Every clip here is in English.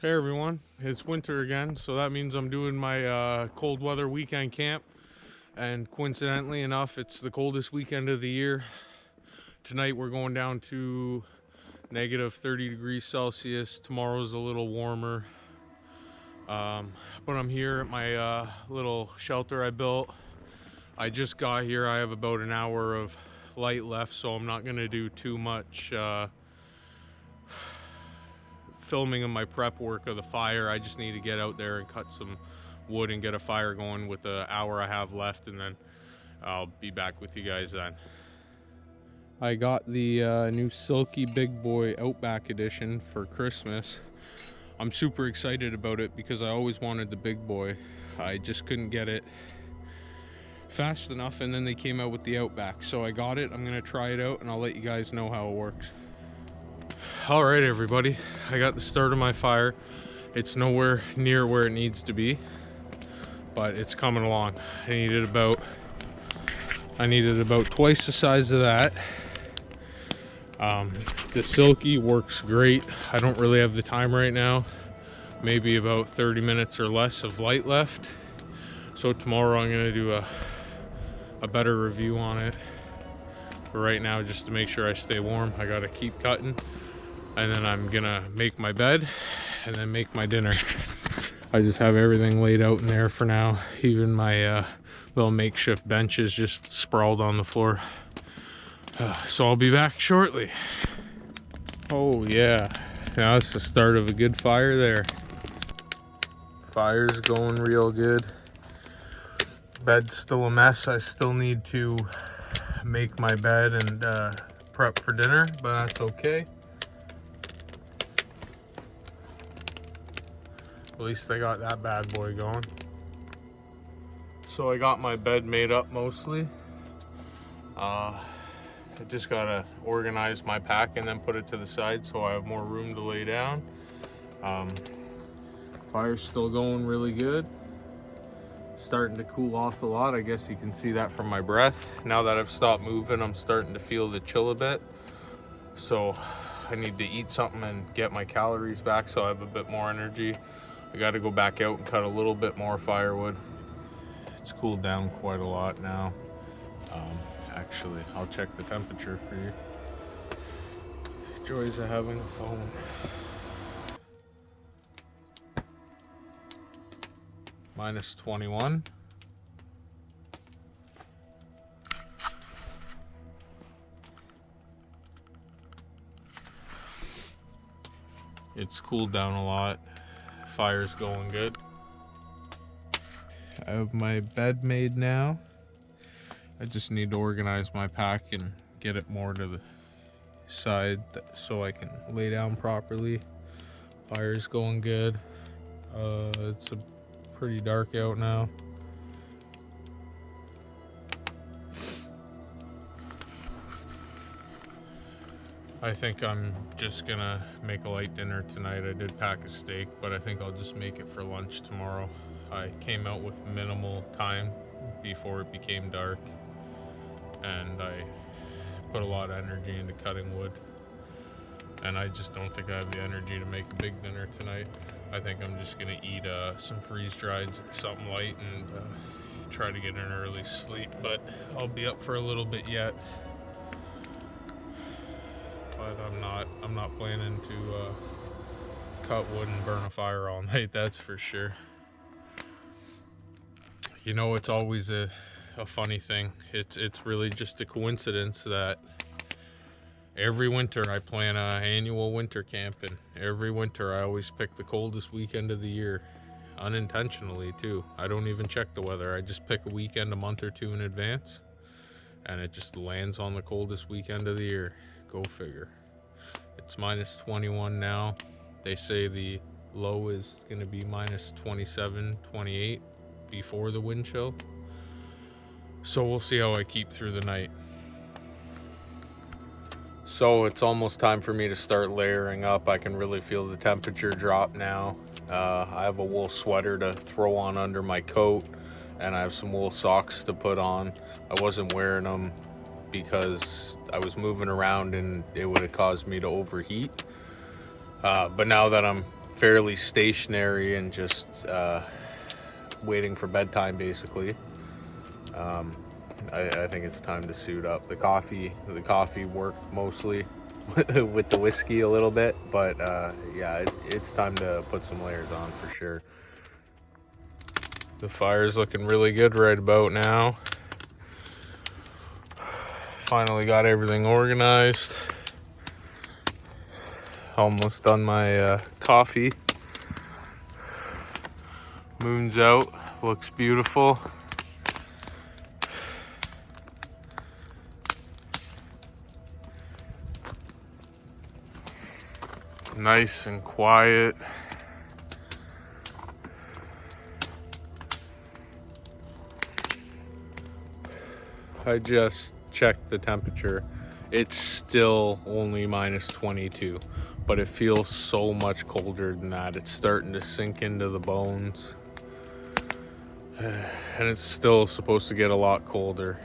Hey everyone, it's winter again, so that means I'm doing my cold weather weekend camp, and coincidentally enough, it's the coldest weekend of the year. Tonight we're going down to negative 30 degrees Celsius. Tomorrow's a little warmer, but I'm here at my little shelter I built. I just got here. I have about an hour of light left, so I'm not gonna do too much filming of my prep work of the fire. I just need to get out there and cut some wood and get a fire going with the hour I have left, and then I'll be back with you guys then. I got the new Silky Big Boy Outback Edition for Christmas. I'm super excited about it because I always wanted the Big Boy. I just couldn't get it fast enough, and then they came out with the Outback, so I got it. I'm gonna try it out and I'll let you guys know how it works. All right, everybody, I got the start of my fire. It's nowhere near where it needs to be, but it's coming along. I needed about twice the size of that. The Silky works great. I don't really have the time right now. Maybe about 30 minutes or less of light left. So tomorrow I'm gonna do a better review on it. But right now, just to make sure I stay warm, I gotta keep cutting. And then I'm gonna make my bed and then make my dinner. I just have everything laid out in there for now. Even my little makeshift bench is just sprawled on the floor. So I'll be back shortly. Oh yeah, now it's the start of a good fire there. Fire's going real good. Bed's still a mess. I still need to make my bed and prep for dinner, but that's okay. At least I got that bad boy going. So I got my bed made up mostly. I just gotta organize my pack and then put it to the side so I have more room to lay down. Fire's still going really good. Starting to cool off a lot. I guess you can see that from my breath. Now that I've stopped moving, I'm starting to feel the chill a bit. So I need to eat something and get my calories back so I have a bit more energy. I got to go back out and cut a little bit more firewood. It's cooled down quite a lot now. Actually, I'll check the temperature for you. Joys of having a phone. Minus 21. It's cooled down a lot. Fire's going good. I have my bed made now. I just need to organize my pack and get it more to the side so I can lay down properly. Fire's going good. It's pretty dark out now. I think I'm just gonna make a light dinner tonight. I did pack a steak, but I think I'll just make it for lunch tomorrow. I came out with minimal time before it became dark, and I put a lot of energy into cutting wood, and I just don't think I have the energy to make a big dinner tonight. I think I'm just gonna eat some freeze-drieds or something light and try to get an early sleep, but I'll be up for a little bit yet. But I'm not planning to cut wood and burn a fire all night, that's for sure. You know, it's always a funny thing. It's really just a coincidence that every winter I plan an annual winter camp, and every winter I always pick the coldest weekend of the year, unintentionally too. I don't even check the weather. I just pick a weekend a month or two in advance, and it just lands on the coldest weekend of the year. Go figure. It's minus 21 now. They say the low is going to be minus 27, 28 before the wind chill. So we'll see how I keep through the night. So it's almost time for me to start layering up. I can really feel the temperature drop now. I have a wool sweater to throw on under my coat, and I have some wool socks to put on. I wasn't wearing them because I was moving around and it would have caused me to overheat. But now that I'm fairly stationary and just waiting for bedtime, basically. I think it's time to suit up. The coffee worked mostly with the whiskey a little bit, but yeah, it's time to put some layers on for sure. The fire's looking really good right about now. Finally got everything organized. Almost done my coffee. Moon's out, looks beautiful. Nice and quiet. I just checked the temperature. It's still only minus 22, but it feels so much colder than that. It's starting to sink into the bones. And it's still supposed to get a lot colder.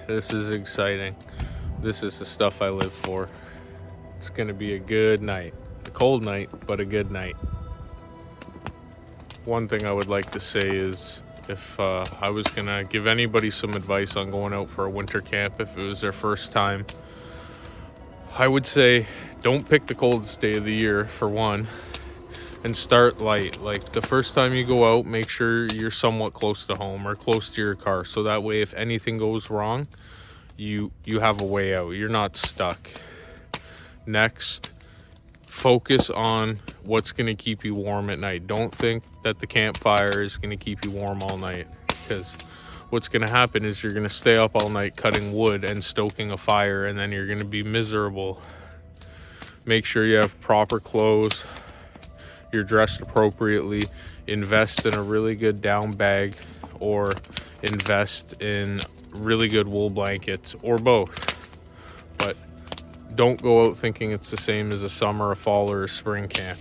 This is exciting. This is the stuff I live for. It's gonna be a good night. A cold night, but a good night. One thing I would like to say is, if I was gonna give anybody some advice on going out for a winter camp, if it was their first time, I would say don't pick the coldest day of the year, for one, and start light. Like, the first time you go out, make sure you're somewhat close to home or close to your car, so that way if anything goes wrong, you have a way out. You're not stuck. Next, focus on what's going to keep you warm at night. Don't think that the campfire is going to keep you warm all night, because what's going to happen is you're going to stay up all night cutting wood and stoking a fire, and then you're going to be miserable. Make sure you have proper clothes, you're dressed appropriately, invest in a really good down bag, or invest in really good wool blankets, or both. But don't go out thinking it's the same as a summer, a fall, or a spring camp.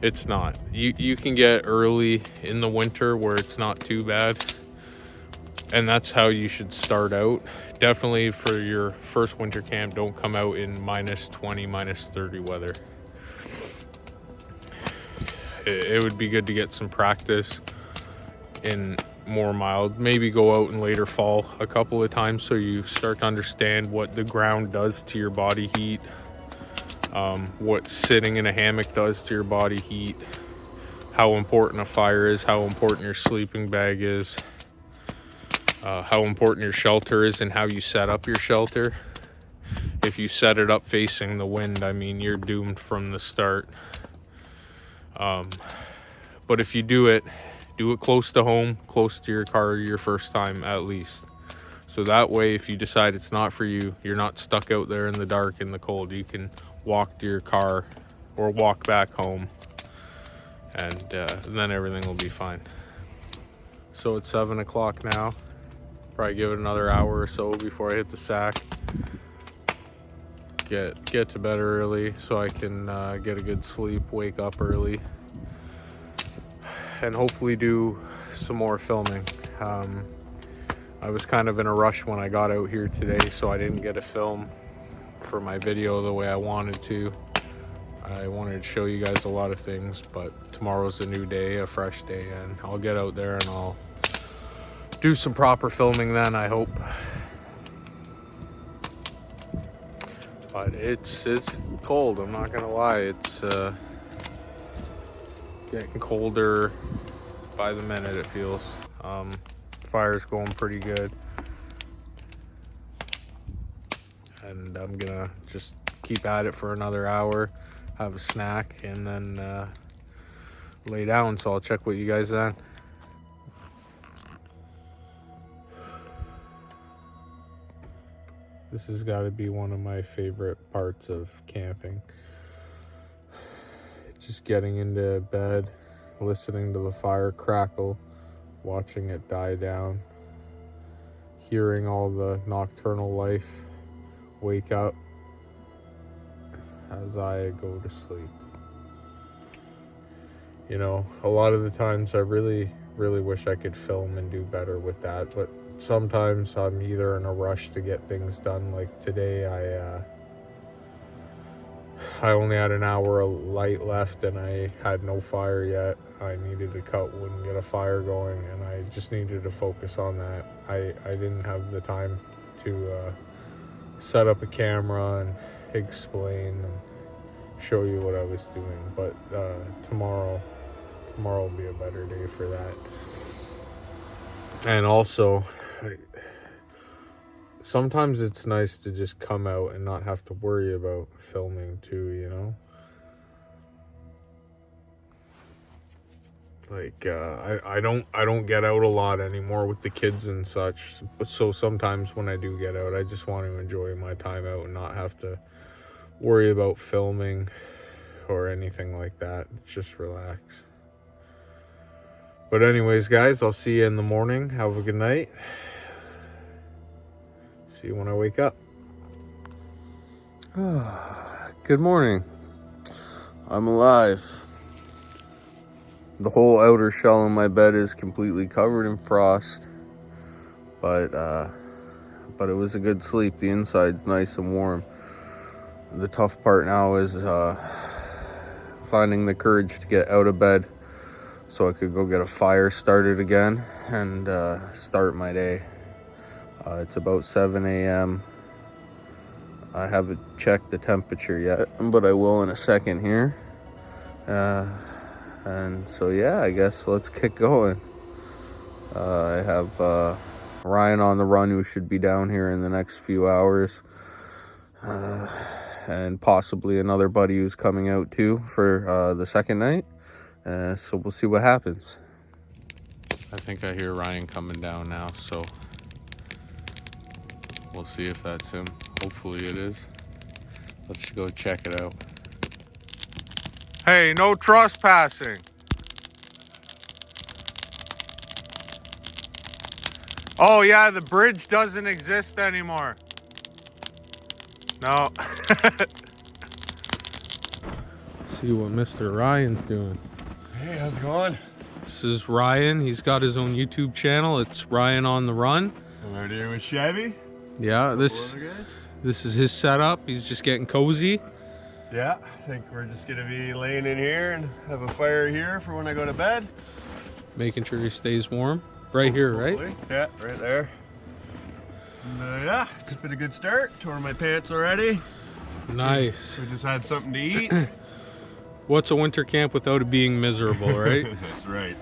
It's not. You can get early in the winter where it's not too bad, and that's how you should start out. Definitely for your first winter camp, don't come out in minus 20, minus 30 weather. It would be good to get some practice in more mild. Maybe go out in later fall a couple of times so you start to understand what the ground does to your body heat, what sitting in a hammock does to your body heat, how important a fire is, how important your sleeping bag is, how important your shelter is, and how you set up your shelter. If you set it up facing the wind, I mean, you're doomed from the start. But if you do it close to home, close to your car your first time at least. So that way, if you decide it's not for you, you're not stuck out there in the dark and the cold. You can walk to your car or walk back home, and then everything will be fine. So it's 7 o'clock now. Probably give it another hour or so before I hit the sack. Get to bed early so I can get a good sleep, wake up early, and hopefully do some more filming. I was kind of in a rush when I got out here today, so I didn't get a film for my video the way I wanted to. I wanted to show you guys a lot of things, but tomorrow's a new day, a fresh day, and I'll get out there and I'll do some proper filming then, I hope. But it's cold, I'm not gonna lie. It's getting colder by the minute, it feels. Fire's going pretty good, and I'm gonna just keep at it for another hour, have a snack, and then lay down. So I'll check with you guys then. This has got to be one of my favorite parts of camping. Just getting into bed, listening to the fire crackle, watching it die down, hearing all the nocturnal life wake up as I go to sleep. You know, a lot of the times I really wish I could film and do better with that, but sometimes I'm either in a rush to get things done. Like today, I only had an hour of light left and I had no fire yet. I needed to cut wood and get a fire going, and I just needed to focus on that. I didn't have the time to set up a camera and explain and show you what I was doing, but tomorrow will be a better day for that. And also, sometimes it's nice to just come out and not have to worry about filming too, you know? Like I don't get out a lot anymore with the kids and such, but so sometimes when I do get out, I just want to enjoy my time out and not have to worry about filming or anything like that. Just relax. But anyways, guys, I'll see you in the morning. Have a good night. See you when I wake up. Good morning. I'm alive. The whole outer shell in my bed is completely covered in frost, but it was a good sleep. The inside's nice and warm. The tough part now is finding the courage to get out of bed so I could go get a fire started again and start my day. It's about 7 a.m. I haven't checked the temperature yet, but I will in a second here. And so, yeah, I guess let's get going. I have Ryan on the run, who should be down here in the next few hours. And possibly another buddy who's coming out too for the second night. So we'll see what happens. I think I hear Ryan coming down now, so we'll see if that's him. Hopefully it is. Let's go check it out. Hey, no trespassing. Oh yeah, the bridge doesn't exist anymore. No. See what Mr. Ryan's doing. Hey, how's it going? This is Ryan. He's got his own YouTube channel. It's Ryan on the Run. I'm out here with Chevy. Yeah, this is his setup. He's just getting cozy. Yeah, I think we're just gonna be laying in here and have a fire here for when I go to bed. Making sure he stays warm. Right here, right? Yeah, right there. And, yeah, it's been a good start. Tore my pants already. Nice. We just had something to eat. What's a winter camp without it being miserable, right? That's right.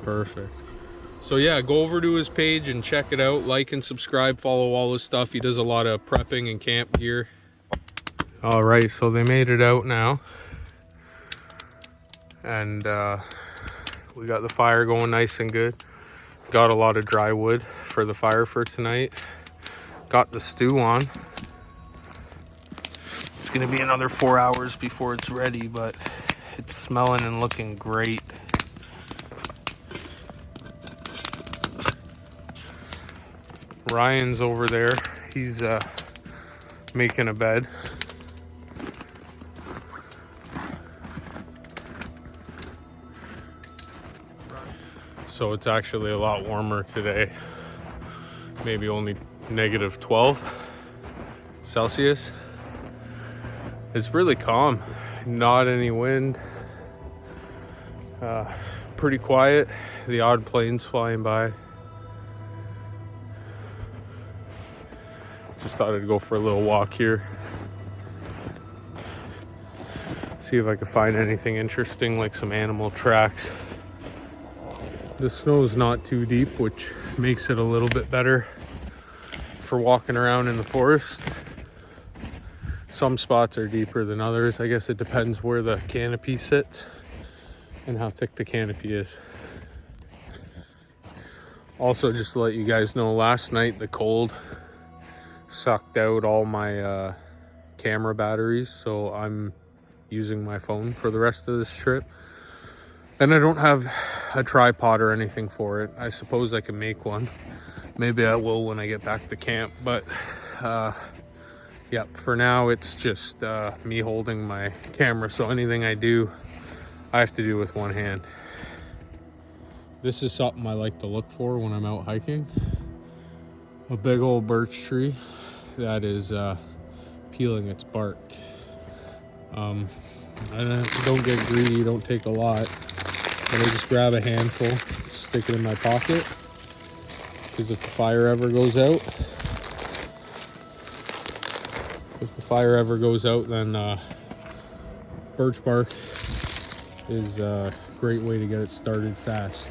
Perfect. So yeah, go over to his page and check it out. Like and subscribe, follow all his stuff. He does a lot of prepping and camp gear. All right, so they made it out now. And we got the fire going nice and good. Got a lot of dry wood for the fire for tonight. Got the stew on. It's gonna be another 4 hours before it's ready, but it's smelling and looking great. Ryan's over there. He's making a bed. So it's actually a lot warmer today. Maybe only -12 Celsius. It's really calm. Not any wind. Pretty quiet. The odd planes flying by. Just thought I'd go for a little walk here. See if I could find anything interesting, like some animal tracks. The snow's not too deep, which makes it a little bit better for walking around in the forest. Some spots are deeper than others. I guess it depends where the canopy sits and how thick the canopy is. Also, just to let you guys know, last night the cold sucked out all my camera batteries, so I'm using my phone for the rest of this trip. And I don't have a tripod or anything for it. I suppose I can make one. Maybe I will when I get back to camp, but yeah, for now it's just me holding my camera, so anything I do, I have to do with one hand. This is something I like to look for when I'm out hiking. A big old birch tree that is peeling its bark. I don't get greedy, don't take a lot, but I just grab a handful, stick it in my pocket, because if the fire ever goes out, then birch bark is a great way to get it started fast.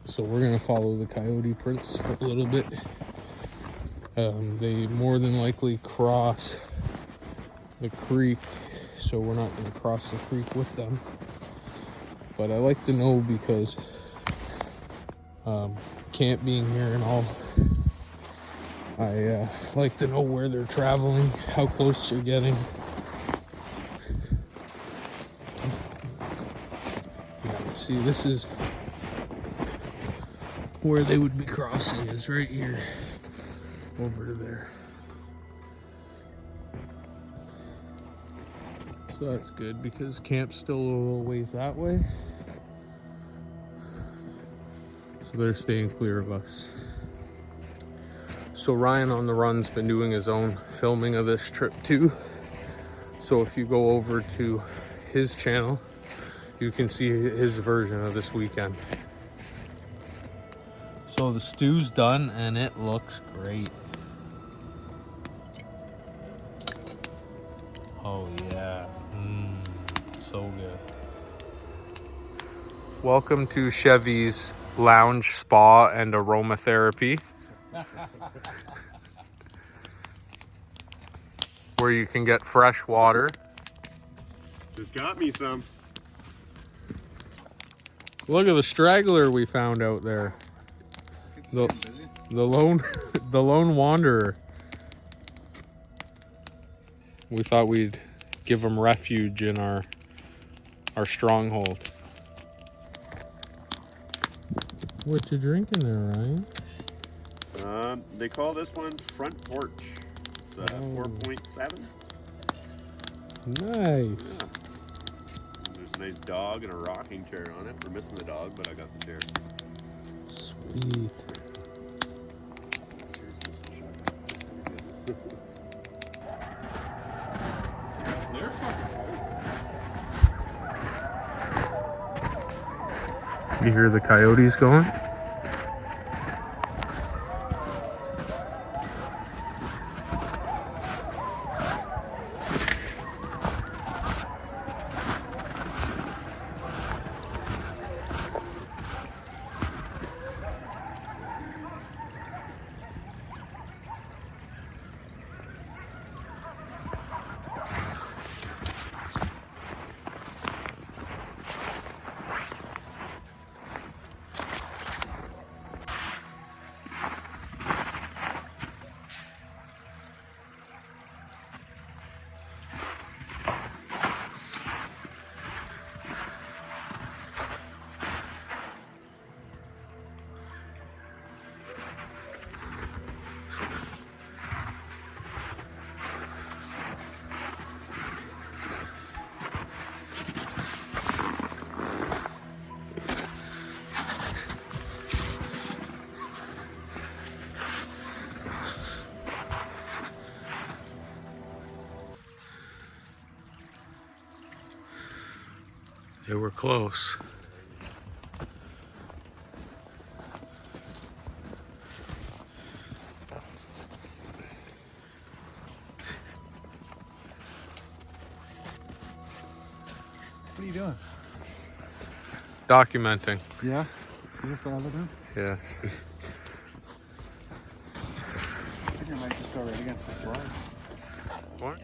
So we're gonna follow the coyote prints a little bit. They more than likely cross the creek, so we're not gonna cross the creek with them. But I like to know because camp being here and all, I like to know where they're traveling, how close they're getting. Yeah, see, this is where they would be crossing, is right here over to there. So that's good because camp's still a little ways that way. So they're staying clear of us. So Ryan on the Run's been doing his own filming of this trip too. So if you go over to his channel, you can see his version of this weekend. So the stew's done and it looks great. Oh yeah, so good. Welcome to Chevy's Lounge Spa and Aromatherapy, where you can get fresh water. Just got me some. Look at the straggler we found out there. The lone wanderer. We thought we'd give him refuge in our stronghold. What you drinking there, Ryan? They call this one front porch. It's 4.7. Nice. Yeah. There's a nice dog and a rocking chair on it. We're missing the dog, but I got the chair. Sweet. You hear the coyotes going? They were close. What are you doing? Documenting. Yeah? Is this the evidence? Yes. I think I might just go right against the slide. What?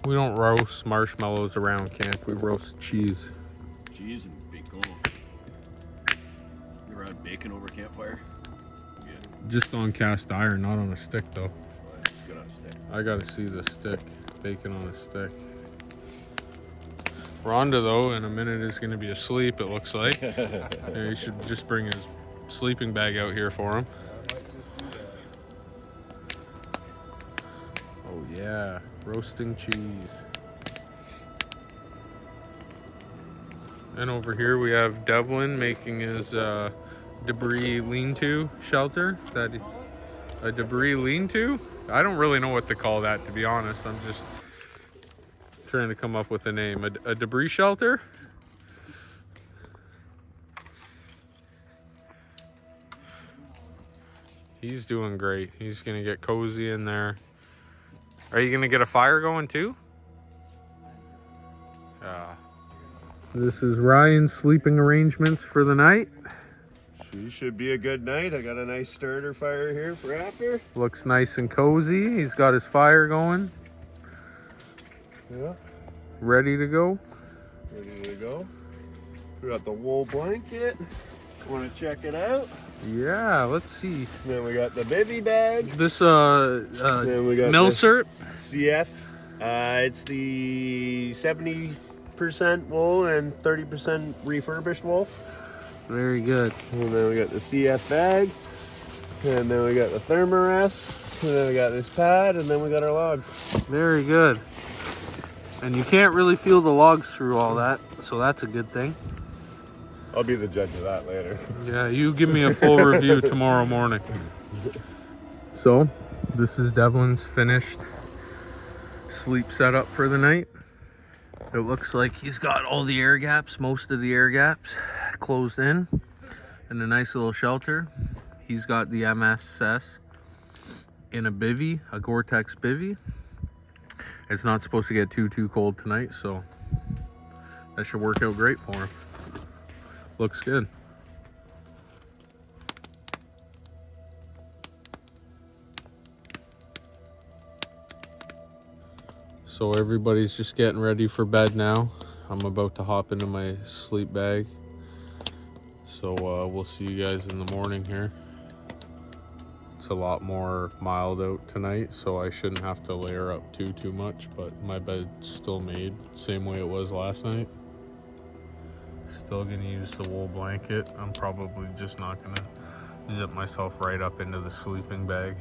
We don't roast marshmallows around camp. We roast cheese. Cheese and bacon. You ever had bacon over campfire? Yeah. Just on cast iron, not on a stick though. Well, it's good on a stick. I gotta see the stick. Bacon on a stick. Rhonda though, in a minute is gonna be asleep, it looks like. Yeah, you should just bring his sleeping bag out here for him. Oh yeah, roasting cheese. And over here we have Devlin making his debris lean-to shelter that A debris lean-to? I don't really know what to call that, to be honest. I'm just trying to come up with a name. A debris shelter? He's doing great. He's gonna get cozy in there. Are you gonna get a fire going too? Yeah. This is Ryan's sleeping arrangements for the night. She should be a good night. I got a nice starter fire here for after. Looks nice and cozy. He's got his fire going. Yeah. Ready to go. Ready to go. We got the wool blanket. Want to check it out? Yeah, let's see. Then we got the bivy bag. This Then we got Milsert. CF. It's the 70% wool and 30% refurbished wool. Very good. And then we got the CF bag. And then we got the thermarest. And then we got this pad. And then we got our logs. Very good. And you can't really feel the logs through all that, so that's a good thing. I'll be the judge of that later. Yeah, you give me a full review tomorrow morning. So, this is Devlin's finished sleep setup for the night. It looks like he's got all the air gaps, most of the air gaps closed in a nice little shelter. He's got the MSS in a bivvy, a Gore-Tex bivvy. It's not supposed to get too cold tonight, so that should work out great for him. Looks good. So everybody's just getting ready for bed now. I'm about to hop into my sleep bag. So we'll see you guys in the morning here. It's a lot more mild out tonight, so I shouldn't have to layer up too much, but my bed's still made same way it was last night. Still gonna use the wool blanket. I'm probably just not gonna zip myself right up into the sleeping bag.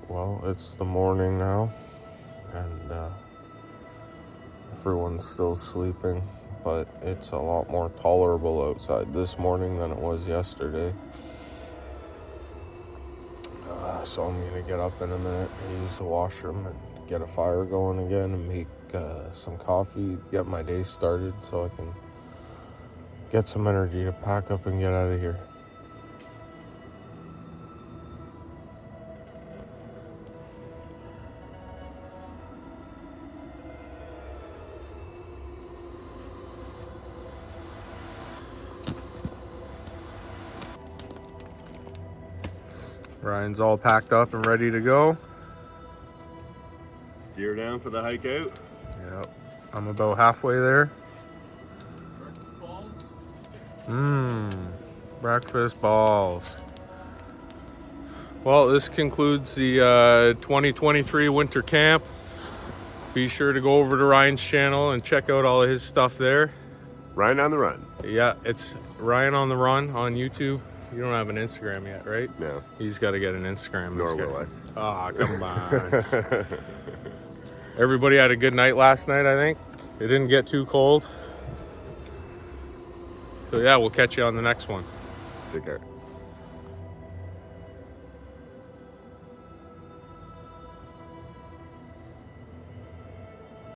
Well, it's the morning now, and everyone's still sleeping, but it's a lot more tolerable outside this morning than it was yesterday. So I'm gonna get up in a minute, use the washroom, and get a fire going again, and make some coffee, get my day started so I can get some energy to pack up and get out of here. Ryan's all packed up and ready to go. Gear down for the hike out. Yep, I'm about halfway there. Breakfast balls. Well, this concludes the 2023 winter camp. Be sure to go over to Ryan's channel and check out all of his stuff there. Ryan on the run. Yeah, it's Ryan on the Run on YouTube. You don't have an Instagram yet, right? No. He's got to get an Instagram. Nor will I. Ah, come on. Everybody had a good night last night, I think. It didn't get too cold. So yeah, we'll catch you on the next one. Take care.